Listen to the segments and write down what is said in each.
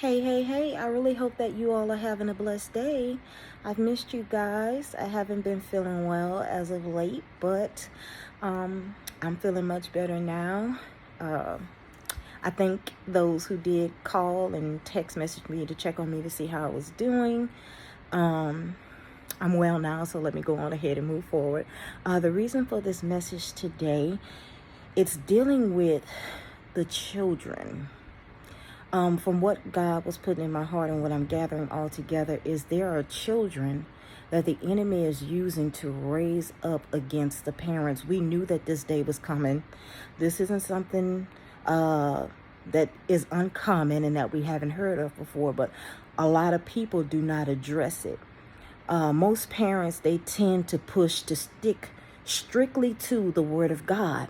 Hey, I really hope that you all are having a blessed day. I've missed you guys. I haven't been feeling well as of late, but I'm feeling much better now. Uh, I thank those who did call and text message me to check on me to see how I was doing. I'm well now, so let me go on ahead and move forward. The reason for this message today, it's dealing with the children. From what God was putting in my heart and what I'm gathering all together is there are children that the enemy is using to raise up against the parents. We knew that this day was coming. This isn't something that is uncommon and that we haven't heard of before, but a lot of people do not address it. Most parents, they tend to push to stick strictly to the Word of God.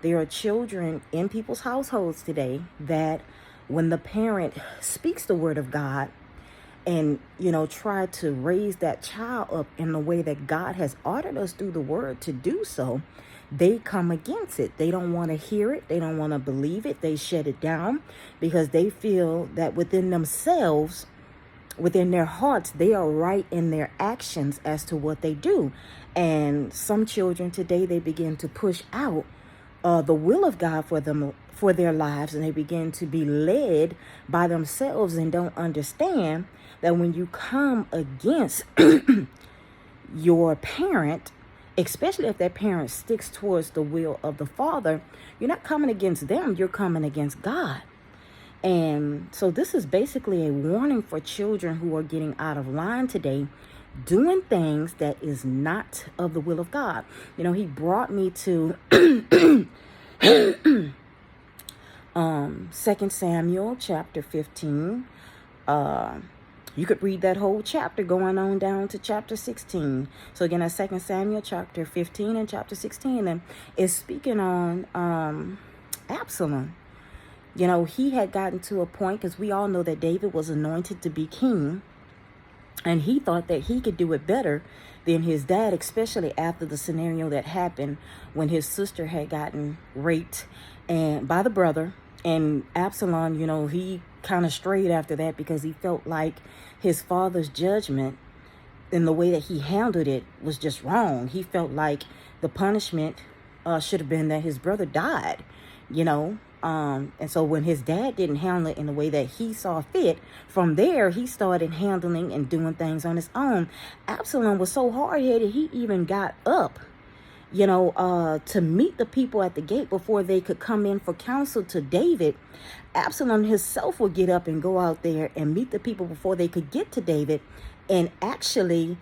There are children in people's households today that when the parent speaks the Word of God and, try to raise that child up in the way that God has ordered us through the Word to do so, they come against it. They don't want to hear it. They don't want to believe it. They shut it down because they feel that within themselves, within their hearts, they are right in their actions as to what they do. And some children today, they begin to push out the will of God for them, for their lives, and they begin to be led by themselves and don't understand that when you come against your parent, especially if that parent sticks towards the will of the Father, you're not coming against them, you're coming against God. And so this is basically a warning for children who are getting out of line today, doing things that is not of the will of God. He brought me to 2 Samuel chapter 15. You could read that whole chapter going on down to chapter 16. So again, that's 2 Samuel chapter 15 and chapter 16, and is speaking on Absalom. He had gotten to a point, because we all know that David was anointed to be king, and he thought that he could do it better than his dad, especially after the scenario that happened when his sister had gotten raped and by the brother. And Absalom, he kind of strayed after that because he felt like his father's judgment in the way that he handled it was just wrong. He felt like the punishment should have been that his brother died, and so when his dad didn't handle it in the way that he saw fit, from there, he started handling and doing things on his own. Absalom was so hard-headed, he even got up, to meet the people at the gate before they could come in for counsel to David. Absalom himself would get up and go out there and meet the people before they could get to David and actually,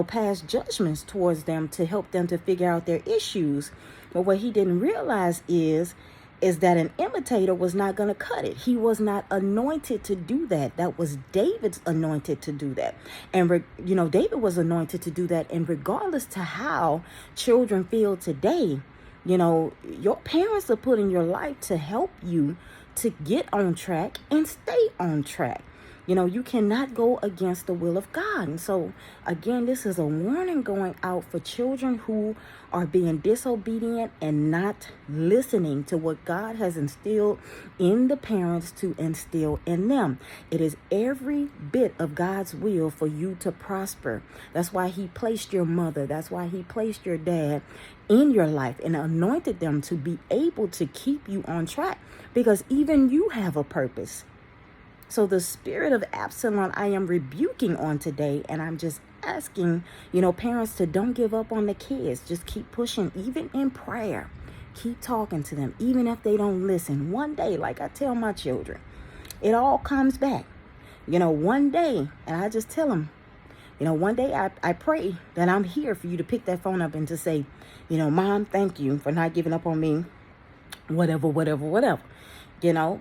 pass judgments towards them to help them to figure out their issues. But what he didn't realize is that an imitator was not going to cut it. He was not anointed to do that. That was David's anointed to do that. And, David was anointed to do that. And regardless to how children feel today, your parents are put in your life to help you to get on track and stay on track. You cannot go against the will of God. And so, again, this is a warning going out for children who are being disobedient and not listening to what God has instilled in the parents to instill in them. It is every bit of God's will for you to prosper. That's why he placed your mother. That's why he placed your dad in your life and anointed them to be able to keep you on track, because even you have a purpose. So the spirit of Absalom, I am rebuking on today, and I'm just asking, parents to don't give up on the kids. Just keep pushing, even in prayer. Keep talking to them, even if they don't listen. One day, like I tell my children, it all comes back. One day, and I just tell them, one day I pray that I'm here for you to pick that phone up and to say, Mom, thank you for not giving up on me, whatever.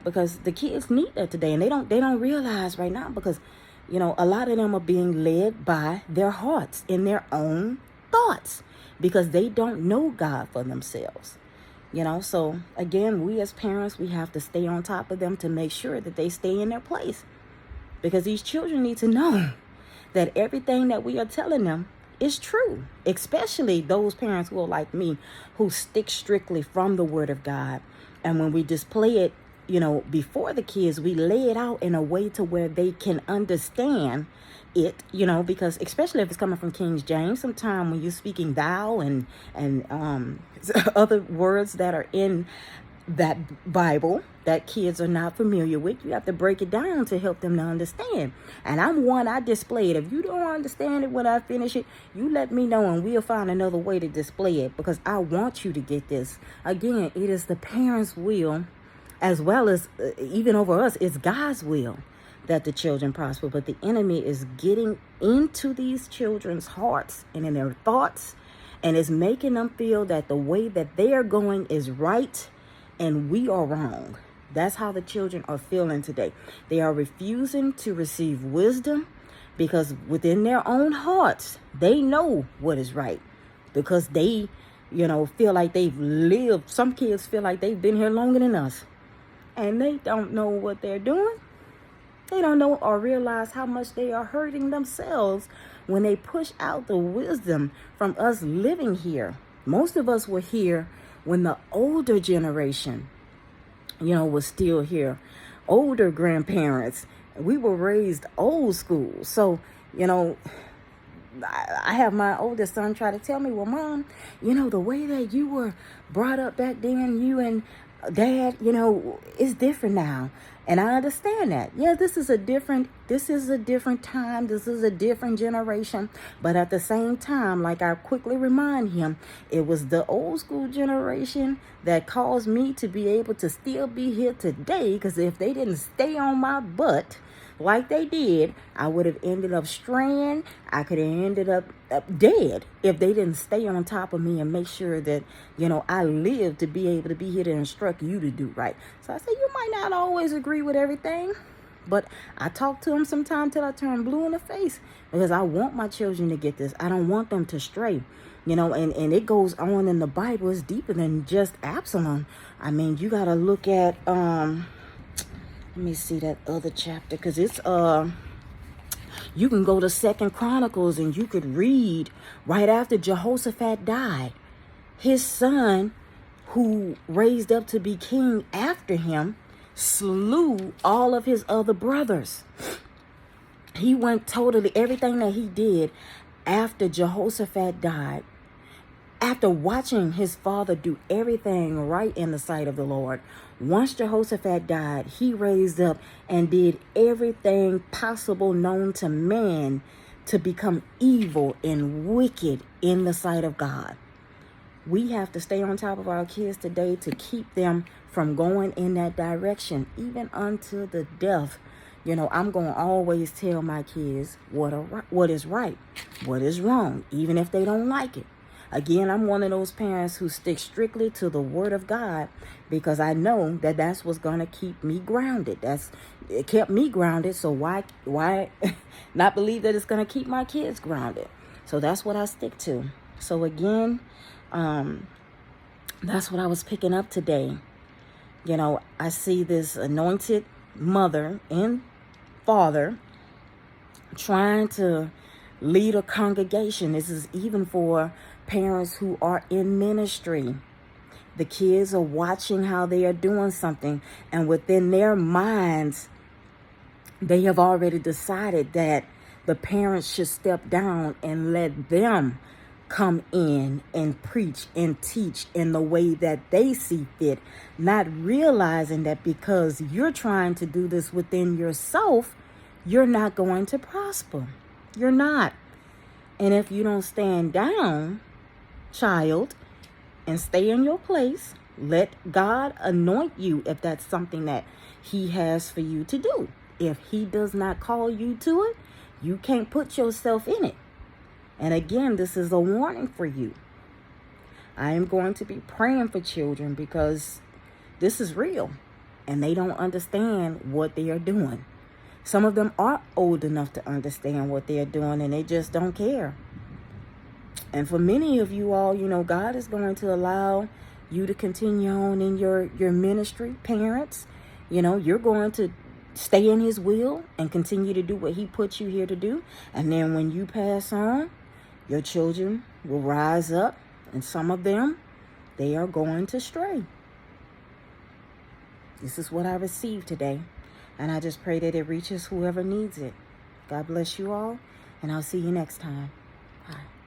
Because the kids need that today, and they don't realize right now, because, a lot of them are being led by their hearts in their own thoughts because they don't know God for themselves. So again, we as parents, we have to stay on top of them to make sure that they stay in their place, because these children need to know that everything that we are telling them is true, especially those parents who are like me, who stick strictly from the Word of God. And when we display it, before the kids, we lay it out in a way to where they can understand it, because especially if it's coming from King James, sometimes when you're speaking thou and other words that are in that Bible that kids are not familiar with, you have to break it down to help them to understand. And I display it. If you don't understand it when I finish it, you let me know and we'll find another way to display it, because I want you to get this. Again, it is the parents' will, as well as even over us, it's God's will that the children prosper. But the enemy is getting into these children's hearts and in their thoughts, and is making them feel that the way that they are going is right and we are wrong. That's how the children are feeling today. They are refusing to receive wisdom because within their own hearts, they know what is right, because they, feel like they've lived. Some kids feel like they've been here longer than us, and they don't know what they're doing. They don't know or realize how much they are hurting themselves when they push out the wisdom from us living here. Most of us were here when the older generation, was still here. Older grandparents. We were raised old school. So, I have my oldest son try to tell me, well, Mom, the way that you were brought up back then, you and Dad, it's different now. And I understand that. Yeah, this is a different time. This is a different generation. But at the same time, like I quickly remind him, it was the old school generation that caused me to be able to still be here today. Because if they didn't stay on my butt like they did, I would have ended up straying. I could have ended up dead if they didn't stay on top of me and make sure that, I lived to be able to be here to instruct you to do right. So I said, you might not always agree with everything, but I talk to them sometimes till I turn blue in the face, because I want my children to get this. I don't want them to stray. And it goes on in the Bible. It's deeper than just Absalom. I mean, you got to look at, let me see that other chapter, because it's, you can go to 2 Chronicles and you could read right after Jehoshaphat died. His son, who raised up to be king after him, slew all of his other brothers. He went totally, everything that he did after Jehoshaphat died, after watching his father do everything right in the sight of the Lord. Once Jehoshaphat died, he raised up and did everything possible known to man to become evil and wicked in the sight of God. We have to stay on top of our kids today to keep them from going in that direction, even unto the death. I'm going to always tell my kids what is right, what is wrong, even if they don't like it. Again, I'm one of those parents who stick strictly to the Word of God, because I know that that's what's going to keep me grounded. It kept me grounded, so why not believe that it's going to keep my kids grounded? So that's what I stick to. So again, that's what I was picking up today. I see this anointed mother and father trying to lead a congregation. This is even for parents who are in ministry. The kids are watching how they are doing something, and within their minds, they have already decided that the parents should step down and let them come in and preach and teach in the way that they see fit, not realizing that because you're trying to do this within yourself, you're not going to prosper. You're not. And if you don't stand down, child, and stay in your place, let God anoint you if that's something that he has for you to do. If he does not call you to it, you can't put yourself in it. And again, this is a warning for you. I am going to be praying for children, because this is real and they don't understand what they are doing. Some of them are old enough to understand what they are doing, and they just don't care. And for many of you all, God is going to allow you to continue on in your ministry, parents. You're going to stay in his will and continue to do what he put you here to do. And then when you pass on, your children will rise up, and some of them, they are going to stray. This is what I received today. And I just pray that it reaches whoever needs it. God bless you all, and I'll see you next time. Bye.